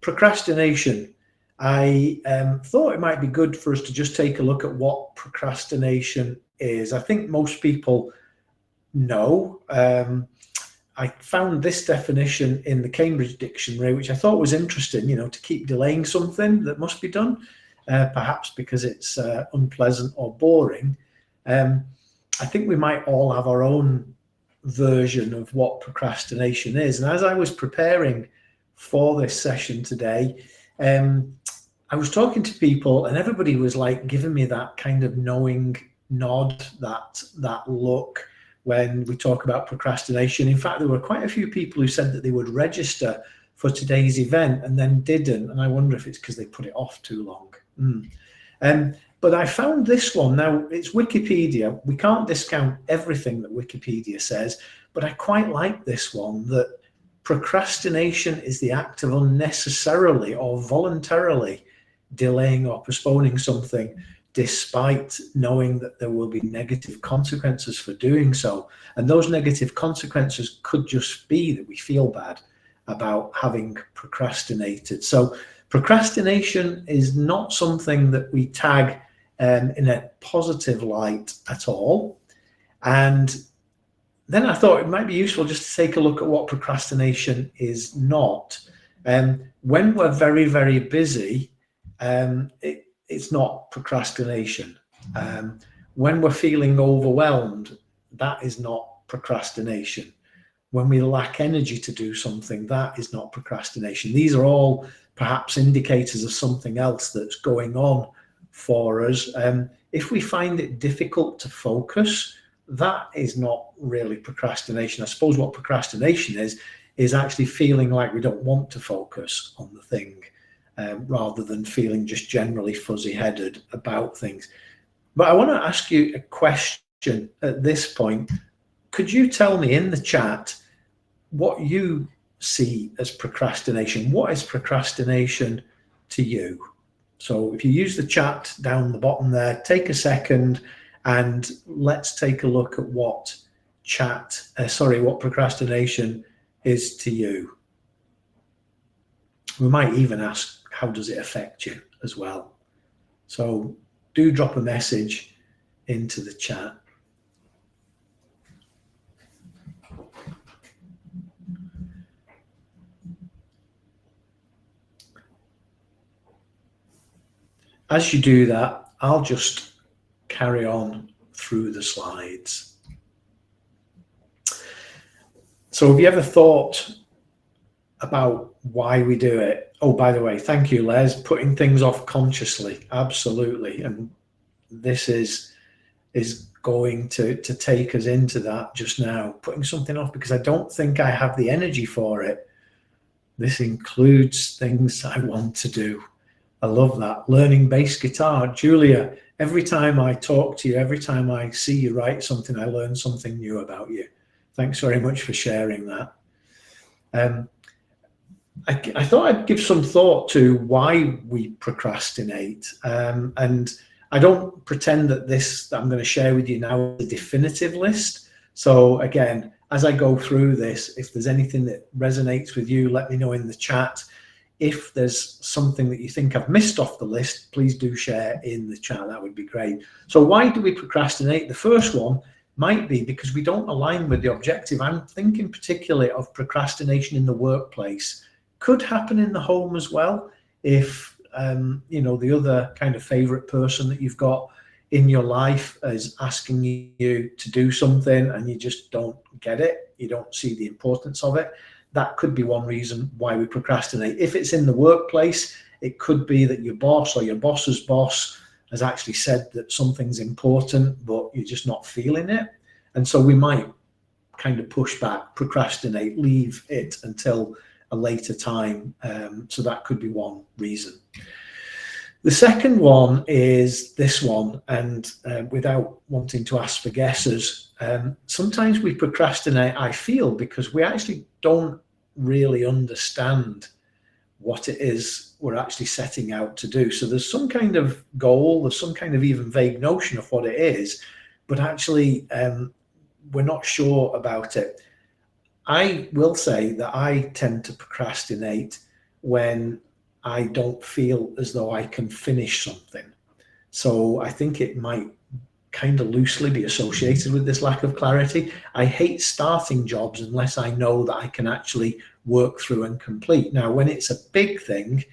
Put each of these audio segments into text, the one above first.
procrastination. I thought it might be good for us to just take a look at what procrastination is. I think most people know. I found this definition in the Cambridge Dictionary, which I thought was interesting, to keep delaying something that must be done, perhaps because it's unpleasant or boring. I think we might all have our own version of what procrastination is. And as I was preparing for this session today, I was talking to people and everybody was like giving me that kind of knowing nod, that look when we talk about procrastination. In fact, there were quite a few people who said that they would register for today's event and then didn't. And I wonder if it's because they put it off too long. But I found this one. Now, it's Wikipedia. We can't discount everything that Wikipedia says, but I quite like this one, that procrastination is the act of unnecessarily or voluntarily delaying or postponing something despite knowing that there will be negative consequences for doing so. And those negative consequences could just be that we feel bad about having procrastinated. So procrastination is not something that we tag in a positive light at all. And then I thought it might be useful just to take a look at what procrastination is not. When we're very, very busy, it's not procrastination. When we're feeling overwhelmed, that is not procrastination. When we lack energy to do something, that is not procrastination. These are all perhaps indicators of something else that's going on for us. If we find it difficult to focus, that is not really procrastination. I suppose what procrastination is actually feeling like we don't want to focus on the thing, rather than feeling just generally fuzzy-headed about things. But I want to ask you a question at this point. Could you tell me in the chat what you see as procrastination? What is procrastination to you? So if you use the chat down the bottom there, take a second and let's take a look at what procrastination is to you. We might even ask, how does it affect you as well? So do drop a message into the chat. As you do that, I'll just carry on through the slides. So have you ever thought about why we do it? Oh, by the way, thank you, Les. Putting things off consciously, absolutely. And this is going to take us into that just now. Putting something off because I don't think I have the energy for it. This includes things I want to do. I love that. Learning bass guitar. Julia, every time I talk to you, every time I see you write something, I learn something new about you. Thanks very much for sharing that. I thought I'd give some thought to why we procrastinate. And I don't pretend that this that I'm going to share with you now is a definitive list. So again, as I go through this, if there's anything that resonates with you, let me know in the chat. If there's something that you think I've missed off the list, please do share in the chat. That would be great. So why do we procrastinate? The first one might be because we don't align with the objective. I'm thinking particularly of procrastination in the workplace. Could happen in the home as well. If the other kind of favorite person that you've got in your life is asking you to do something and you just don't get it, you don't see the importance of it. That could be one reason why we procrastinate. If it's in the workplace, it could be that your boss or your boss's boss has actually said that something's important, but you're just not feeling it. And so we might kind of push back, procrastinate, leave it until a later time. So that could be one reason. The second one is this one, and without wanting to ask for guesses, sometimes we procrastinate, I feel, because we actually don't really understand what it is we're actually setting out to do. So there's some kind of goal, there's some kind of even vague notion of what it is, but actually we're not sure about it. I will say that I tend to procrastinate when I don't feel as though I can finish something. So I think it might kind of loosely be associated with this lack of clarity. I hate starting jobs unless I know that I can actually work through and complete. Now, when it's a big thing,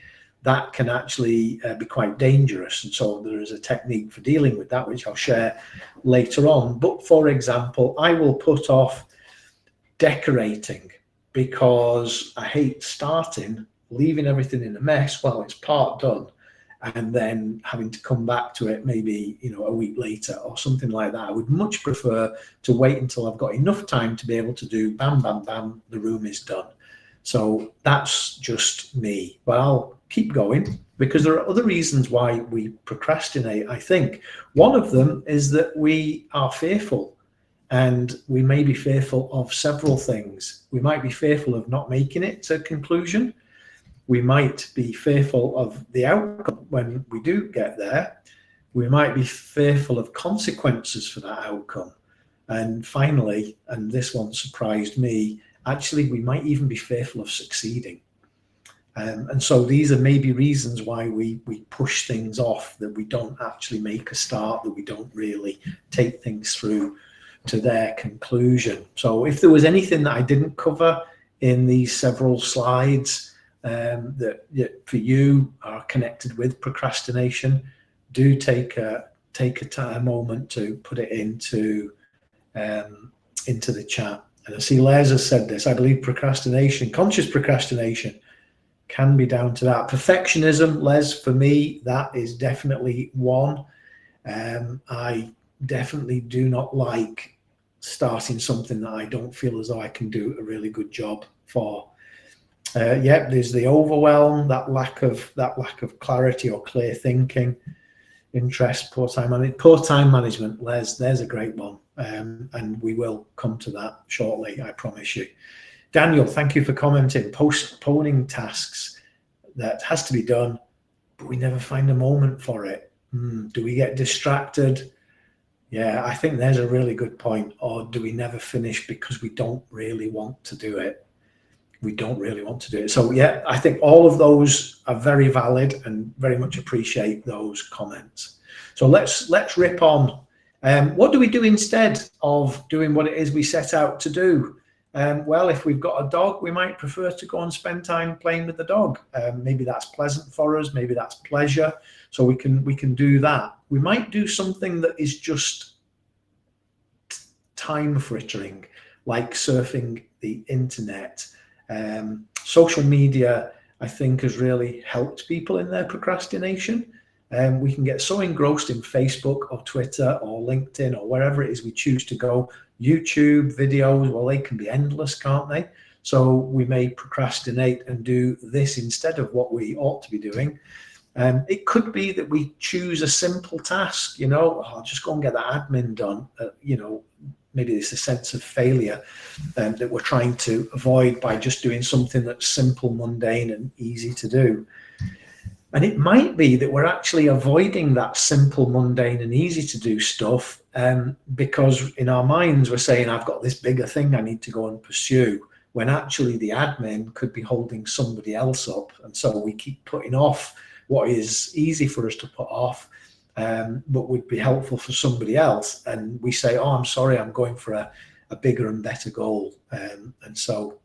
that can actually be quite dangerous. And so there is a technique for dealing with that, which I'll share later on. But for example, I will put off decorating because I hate starting, leaving everything in a mess while it's part done, and then having to come back to it maybe, a week later or something like that. I would much prefer to wait until I've got enough time to be able to do bam, bam, bam, the room is done. So that's just me. But I'll keep going because there are other reasons why we procrastinate, I think. One of them is that we are fearful, and we may be fearful of several things. We might be fearful of not making it to conclusion. We might be fearful of the outcome when we do get there. We might be fearful of consequences for that outcome. And finally, and this one surprised me, actually, we might even be fearful of succeeding. And so these are maybe reasons why we push things off, that we don't actually make a start, that we don't really take things through to their conclusion. So if there was anything that I didn't cover in these several slides, that for you are connected with procrastination, do take a moment to put it into the chat. And I see Les has said this. I believe procrastination, conscious procrastination, can be down to that. Perfectionism, Les, for me, that is definitely one. I definitely do not like starting something that I don't feel as though I can do a really good job for. There's the overwhelm, that lack of clarity or clear thinking, interest, poor time management. Les, there's a great one, and we will come to that shortly, I promise you. Daniel, thank you for commenting. Postponing tasks that has to be done, but we never find a moment for it. Do we get distracted? Yeah, I think there's a really good point. Or do we never finish because we don't really want to do it? We don't really want to do it. So yeah, I think all of those are very valid and very much appreciate those comments. So let's rip on. What do we do instead of doing what it is we set out to do? Well, if we've got a dog, we might prefer to go and spend time playing with the dog. Maybe that's pleasant for us. Maybe that's pleasure. So we can do that. We might do something that is just time frittering, like surfing the internet. Social media, I think, has really helped people in their procrastination. We can get so engrossed in Facebook or Twitter or LinkedIn or wherever it is we choose to go. YouTube videos, well, they can be endless, can't they? So we may procrastinate and do this instead of what we ought to be doing. It could be that we choose a simple task, I'll just go and get that admin done. Maybe it's a sense of failure that we're trying to avoid by just doing something that's simple, mundane, and easy to do. And it might be that we're actually avoiding that simple, mundane, and easy to do stuff because in our minds we're saying, I've got this bigger thing I need to go and pursue, when actually the admin could be holding somebody else up. And so we keep putting off what is easy for us to put off, but would be helpful for somebody else. And we say, oh, I'm sorry, I'm going for a bigger and better goal. And so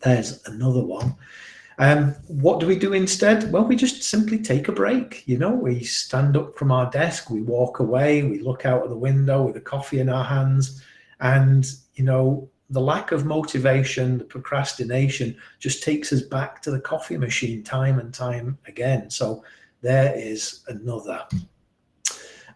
there's another one. What do we do instead? Well, we just simply take a break. We stand up from our desk, we walk away, we look out of the window with a coffee in our hands. And, the lack of motivation, the procrastination just takes us back to the coffee machine time and time again. So there is another.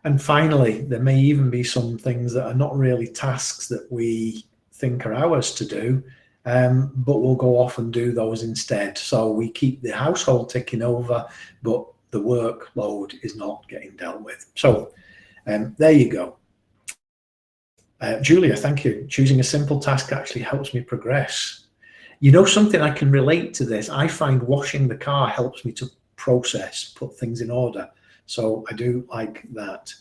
And finally, there may even be some things that are not really tasks that we think are ours to do, but we'll go off and do those instead. So we keep the household ticking over, but the workload is not getting dealt with. So there you go. Julia, thank you. Choosing a simple task actually helps me progress. Something I can relate to this. I find washing the car helps me to process, put things in order. So I do like that.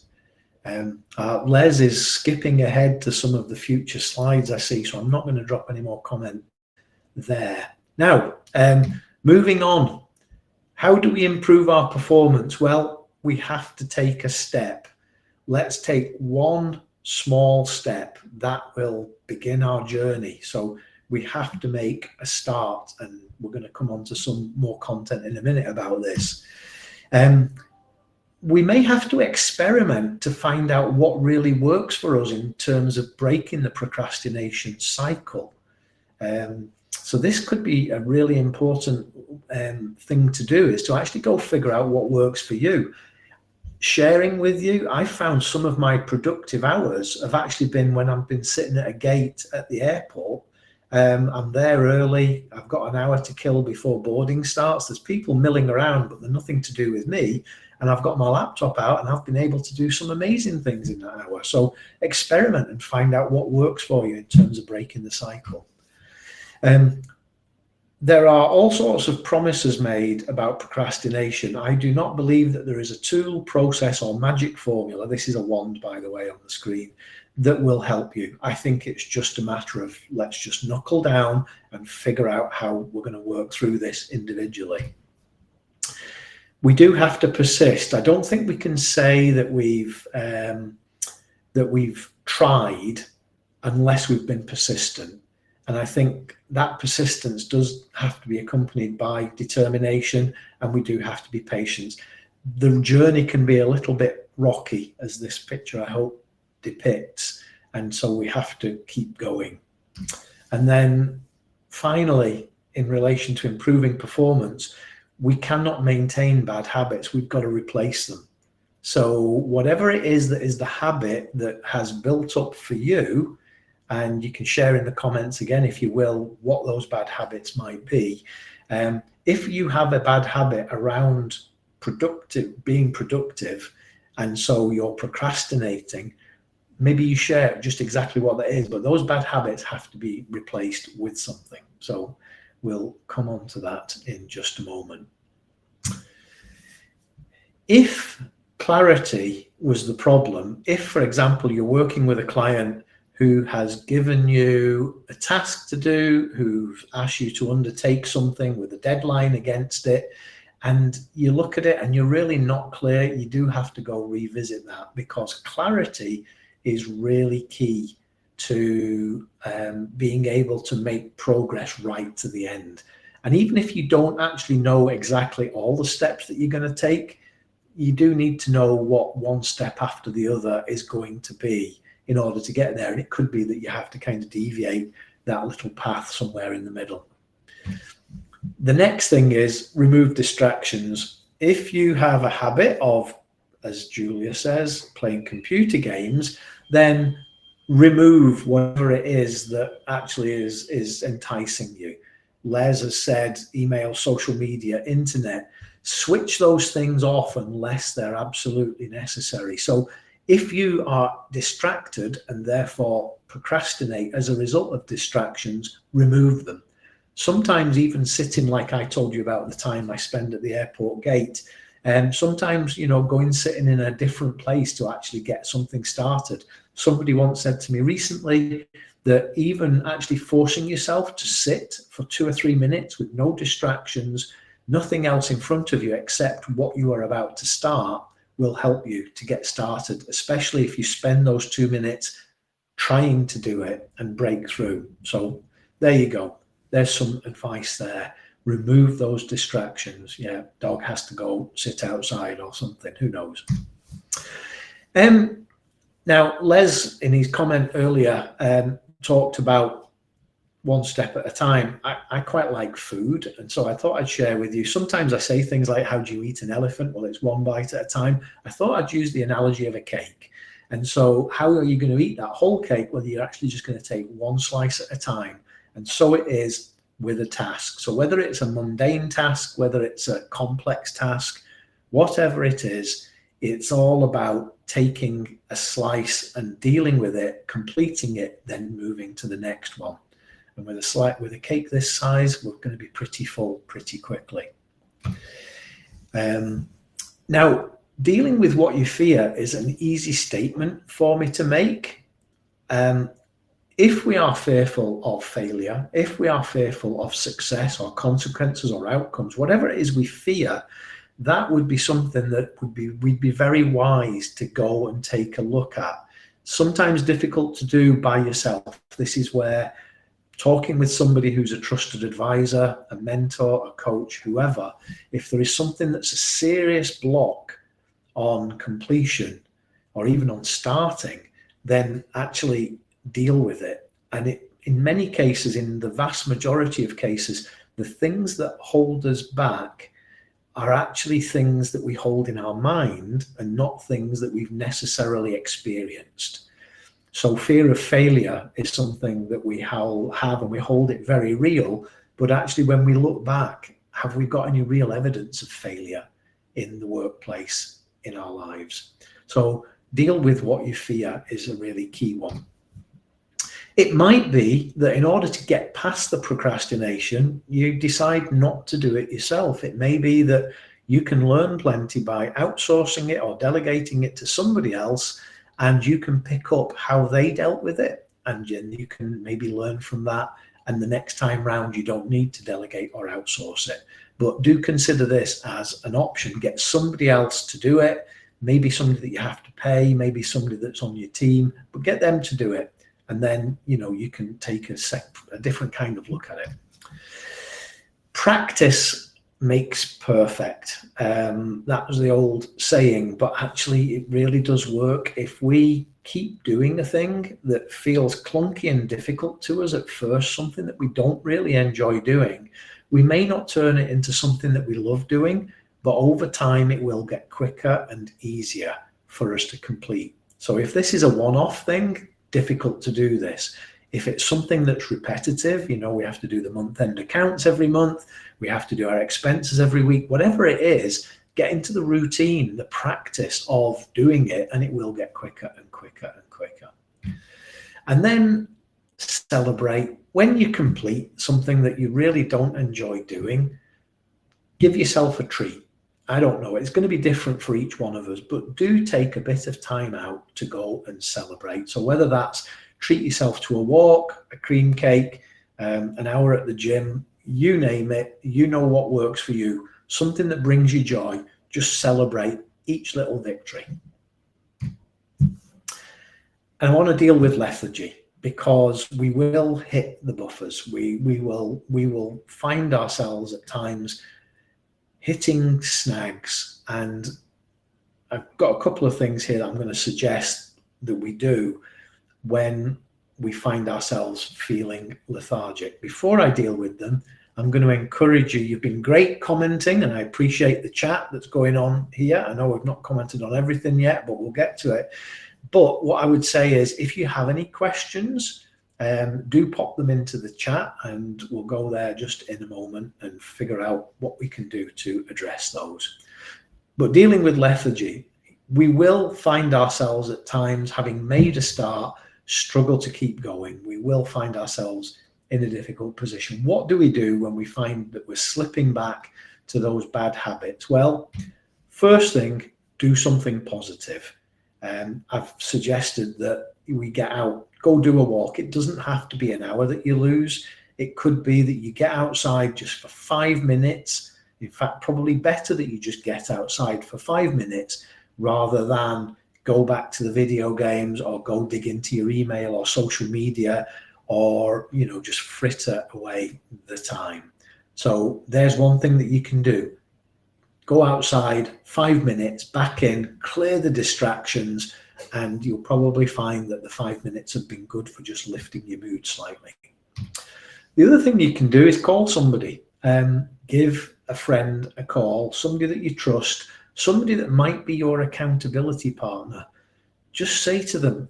Les is skipping ahead to some of the future slides I see, so I'm not going to drop any more comment there. Now, moving on. How do we improve our performance? Well, we have to take a step. Let's take one small step that will begin our journey. So we have to make a start, and we're going to come on to some more content in a minute about this. We may have to experiment to find out what really works for us in terms of breaking the procrastination cycle. So this could be a really important thing to do, is to actually go figure out what works for you. Sharing with you, I found some of my productive hours have actually been when I've been sitting at a gate at the airport. I'm there early. I've got an hour to kill before boarding starts. There's people milling around, but they're nothing to do with me. And I've got my laptop out, and I've been able to do some amazing things in that hour. So experiment and find out what works for you in terms of breaking the cycle. There are all sorts of promises made about procrastination. I do not believe that there is a tool, process, or magic formula. This is a wand, by the way, on the screen, that will help you. I think it's just a matter of, let's just knuckle down and figure out how we're going to work through this individually. We do have to persist. I don't think we can say that we've tried unless we've been persistent. And I think that persistence does have to be accompanied by determination, and we do have to be patient. The journey can be a little bit rocky, as this picture, I hope, depicts, and so we have to keep going. And then finally, in relation to improving performance, we cannot maintain bad habits. We've got to replace them. So whatever it is that is the habit that has built up for you, and you can share in the comments again, if you will, what those bad habits might be. If you have a bad habit around being productive, and so you're procrastinating, maybe you share just exactly what that is, but those bad habits have to be replaced with something. So we'll come on to that in just a moment. If clarity was the problem, if, for example, you're working with a client who has given you a task to do, who's asked you to undertake something with a deadline against it, and you look at it and you're really not clear, you do have to go revisit that, because clarity is really key to being able to make progress right to the end. And even if you don't actually know exactly all the steps that you're going to take, you do need to know what one step after the other is going to be in order to get there. And it could be that you have to kind of deviate that little path somewhere in the middle. The next thing is remove distractions. If you have a habit of, as Julia says, playing computer games, then remove whatever it is that actually is enticing you. Les has said email, social media, internet. Switch those things off unless they're absolutely necessary. So if you are distracted and therefore procrastinate as a result of distractions, remove them. Sometimes even sitting, like I told you about the time I spend at the airport gate, and sometimes, going sitting in a different place to actually get something started. Somebody once said to me recently that even actually forcing yourself to sit for 2 or 3 minutes with no distractions, nothing else in front of you except what you are about to start, will help you to get started, especially if you spend those 2 minutes trying to do it and break through. So there you go. There's some advice there. Remove those distractions. Yeah, dog has to go sit outside or something. Who knows? Now, Les, in his comment earlier, talked about one step at a time. I quite like food, and so I thought I'd share with you. Sometimes I say things like, how do you eat an elephant? Well, it's one bite at a time. I thought I'd use the analogy of a cake. And so how are you going to eat that whole cake? Well, you're actually just going to take one slice at a time. And so it is with a task. So whether it's a mundane task, whether it's a complex task, whatever it is, it's all about taking a slice and dealing with it, completing it, then moving to the next one. And with a cake this size, we're going to be pretty full pretty quickly. Now, dealing with what you fear is an easy statement for me to make. if we are fearful of failure, if we are fearful of success or consequences or outcomes, whatever it is we fear, that would be something that we'd be very wise to go and take a look at. Sometimes difficult to do by yourself. This is where talking with somebody who's a trusted advisor, a mentor, a coach, whoever, if there is something that's a serious block on completion or even on starting, then actually deal with it. And in many cases, in the vast majority of cases, the things that hold us back are actually things that we hold in our mind and not things that we've necessarily experienced. So fear of failure is something that we have and we hold it very real, but actually when we look back, have we got any real evidence of failure in the workplace, in our lives? So deal with what you fear is a really key one. It might be that in order to get past the procrastination, you decide not to do it yourself. It may be that you can learn plenty by outsourcing it or delegating it to somebody else, and you can pick up how they dealt with it, and you can maybe learn from that. And the next time round, you don't need to delegate or outsource it. But do consider this as an option. Get somebody else to do it, maybe somebody that you have to pay, maybe somebody that's on your team, but get them to do it. And then, you can take a different kind of look at it. Practice makes perfect. That was the old saying, but actually it really does work. If we keep doing a thing that feels clunky and difficult to us at first, something that we don't really enjoy doing, we may not turn it into something that we love doing, but over time it will get quicker and easier for us to complete. So if this is a one-off thing, difficult to do this. If it's something that's repetitive, we have to do the month-end accounts every month, we have to do our expenses every week, whatever it is, get into the routine, the practice of doing it, and it will get quicker and quicker and quicker. And then celebrate. When you complete something that you really don't enjoy doing, give yourself a treat. I don't know, it's going to be different for each one of us, but do take a bit of time out to go and celebrate. So whether that's treat yourself to a walk, a cream cake, an hour at the gym, you name it, you know what works for you, something that brings you joy, just celebrate each little victory. And I want to deal with lethargy, because we will hit the buffers. We will find ourselves at times hitting snags, and I've got a couple of things here that I'm going to suggest that we do when we find ourselves feeling lethargic. Before I deal with them, I'm going to encourage you. You've been great commenting, and I appreciate the chat that's going on here. I know we've not commented on everything yet, but we'll get to it. But what I would say is, if you have any questions, do pop them into the chat, and we'll go there just in a moment and figure out what we can do to address those. But dealing with lethargy, we will find ourselves at times, having made a start, struggle to keep going. We will find ourselves in a difficult position. What do we do when we find that we're slipping back to those bad habits? Well, first thing, do something positive. I've suggested that we get out, go do a walk. It doesn't have to be an hour that you lose. It could be that you get outside just for 5 minutes. In fact, probably better that you just get outside for 5 minutes rather than go back to the video games or go dig into your email or social media, or just fritter away the time. So there's one thing that you can do. Go outside, 5 minutes, back in, clear the distractions, and you'll probably find that the 5 minutes have been good for just lifting your mood slightly. The other thing you can do is call somebody. Give a friend a call, somebody that you trust, somebody that might be your accountability partner. Just say to them,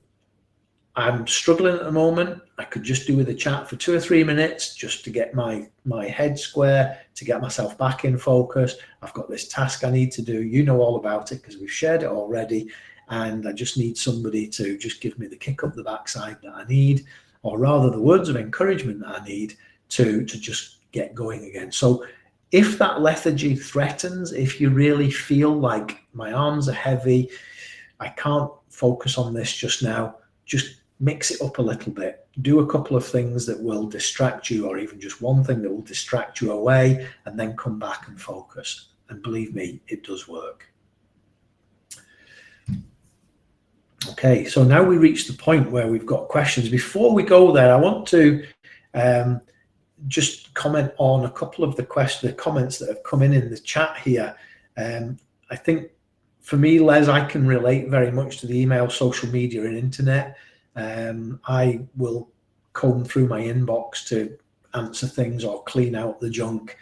I'm struggling at the moment. I could just do with a chat for 2 or 3 minutes just to get my head square, to get myself back in focus. I've got this task I need to do. You know all about it because we've shared it already. And I just need somebody to just give me the kick up the backside that I need, or rather the words of encouragement that I need to just get going again. So if that lethargy threatens, if you really feel like my arms are heavy, I can't focus on this just now, just mix it up a little bit. Do a couple of things that will distract you, or even just one thing that will distract you away, and then come back and focus. And believe me, it does work. Okay, so now we reach the point where we've got questions. Before we go there, I want to just comment on a couple of the comments that have come in the chat here. I think for me, Les, I can relate very much to the email, social media, and internet. I will comb through my inbox to answer things or clean out the junk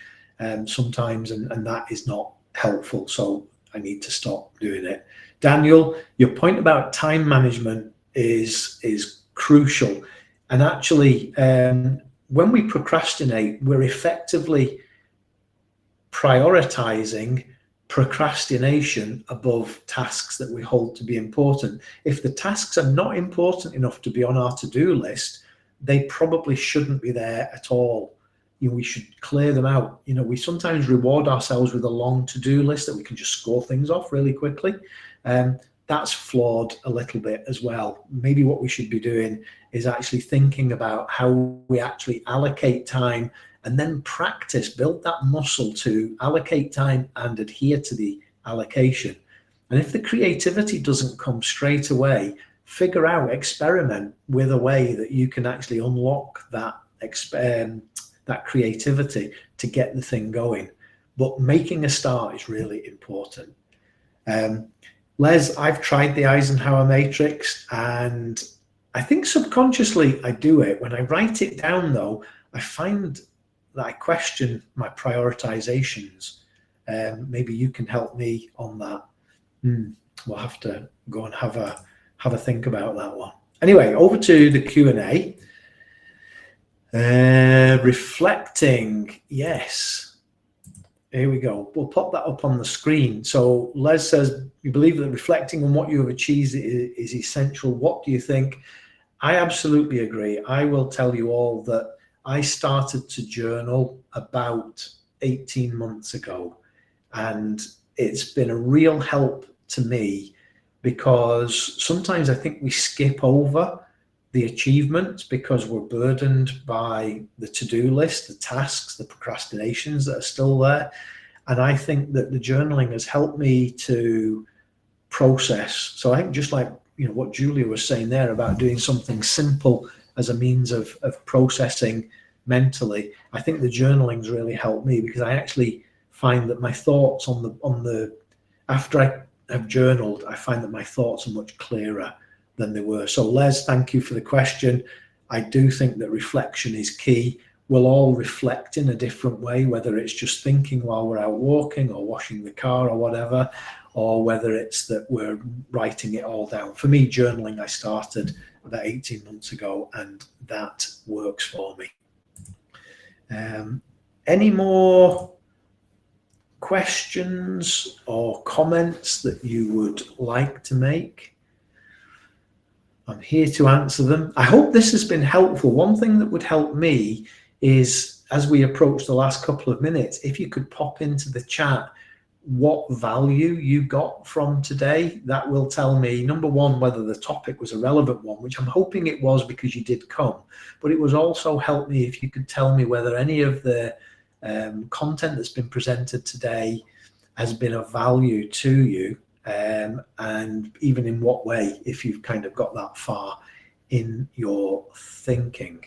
sometimes, and that is not helpful. So I need to stop doing it. Daniel, your point about time management is crucial. And actually, when we procrastinate, we're effectively prioritizing procrastination above tasks that we hold to be important. If the tasks are not important enough to be on our to-do list, they probably shouldn't be there at all. We should clear them out. We sometimes reward ourselves with a long to-do list that we can just score things off really quickly. That's flawed a little bit as well. Maybe what we should be doing is actually thinking about how we actually allocate time, and then practice, build that muscle to allocate time and adhere to the allocation. And if the creativity doesn't come straight away, figure out, experiment with a way that you can actually unlock that creativity to get the thing going. But making a start is really important. Les, I've tried the Eisenhower matrix, and I think subconsciously I do it. When I write it down, though, I find that I question my prioritizations. Maybe you can help me on that. We'll have to go and have a think about that one. Anyway, over to the Q&A. Reflecting, yes. Here we go. We'll pop that up on the screen. So Les says, you believe that reflecting on what you have achieved is essential. What do you think? I absolutely agree. I will tell you all that I started to journal about 18 months ago, and it's been a real help to me, because sometimes I think we skip over the achievements because we're burdened by the to-do list, the tasks, the procrastinations that are still there. And I think that the journaling has helped me to process. So I think just like what Julia was saying there about doing something simple as a means of processing mentally, I think the journaling's really helped me, because I actually find that my thoughts after I have journaled, I find that my thoughts are much clearer than they were. So Les, thank you for the question. I do think that reflection is key. We'll all reflect in a different way, whether it's just thinking while we're out walking or washing the car or whatever, or whether it's that we're writing it all down. For me, journaling, I started about 18 months ago, and that works for me. Any more questions or comments that you would like to make? I'm here to answer them. I hope this has been helpful. One thing that would help me is, as we approach the last couple of minutes, if you could pop into the chat what value you got from today. That will tell me, number one, whether the topic was a relevant one, which I'm hoping it was because you did come, but it was also help me if you could tell me whether any of the content that's been presented today has been of value to you, and even in what way, if you've kind of got that far in your thinking.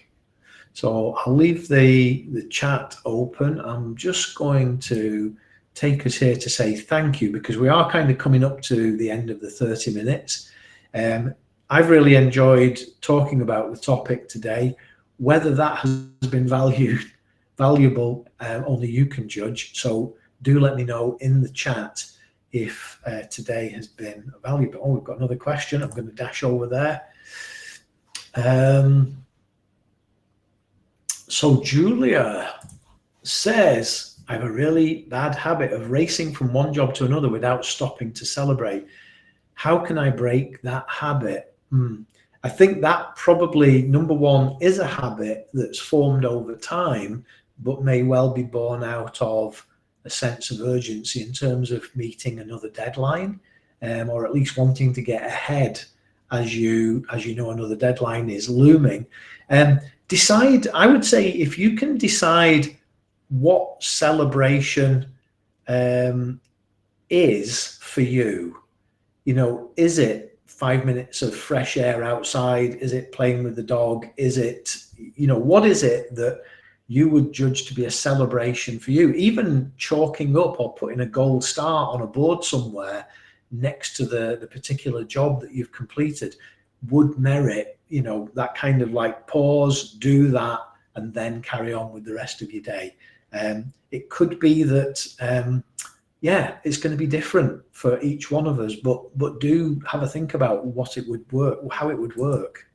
So I'll leave the chat open. I'm just going to take us here to say thank you, because we are kind of coming up to the end of the 30 minutes. I've really enjoyed talking about the topic today. Whether that has been valuable, only you can judge. So do let me know in the chat if today has been valuable. Oh, we've got another question. I'm going to dash over there. So Julia says, I have a really bad habit of racing from one job to another without stopping to celebrate. How can I break that habit? I think that probably, number one, is a habit that's formed over time, but may well be born out of a sense of urgency in terms of meeting another deadline, or at least wanting to get ahead as you know another deadline is looming. Decide, I would say, if you can decide what celebration is for you. You know, is it 5 minutes of fresh air outside? Is it playing with the dog? Is it, you know, what is it that you would judge to be a celebration for you? Even chalking up or putting a gold star on a board somewhere next to the particular job that you've completed would merit, you know, that kind of like pause, do that, and then carry on with the rest of your day. It could be that, yeah, it's going to be different for each one of us, but do have a think about what it would work, how it would work.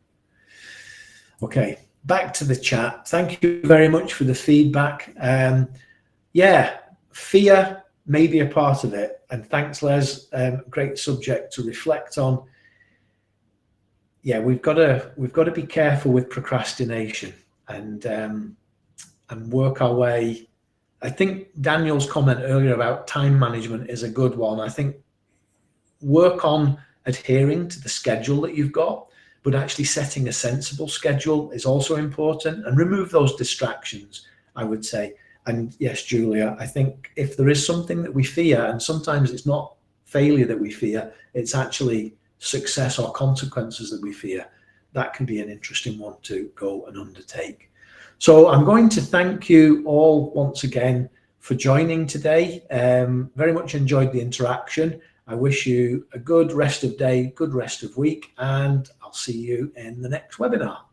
Okay, back to the chat. Thank you very much for the feedback. Yeah, fear may be a part of it, and thanks, Les. Great subject to reflect on. Yeah, we've got to be careful with procrastination and work our way. I think Daniel's comment earlier about time management is a good one. I think work on adhering to the schedule that you've got, but actually setting a sensible schedule is also important, and remove those distractions, I would say. And yes, Julia, I think if there is something that we fear, and sometimes it's not failure that we fear, it's actually success or consequences that we fear, that can be an interesting one to go and undertake. So I'm going to thank you all once again for joining today. Very much enjoyed the interaction. I wish you a good rest of day, good rest of week, and I'll see you in the next webinar.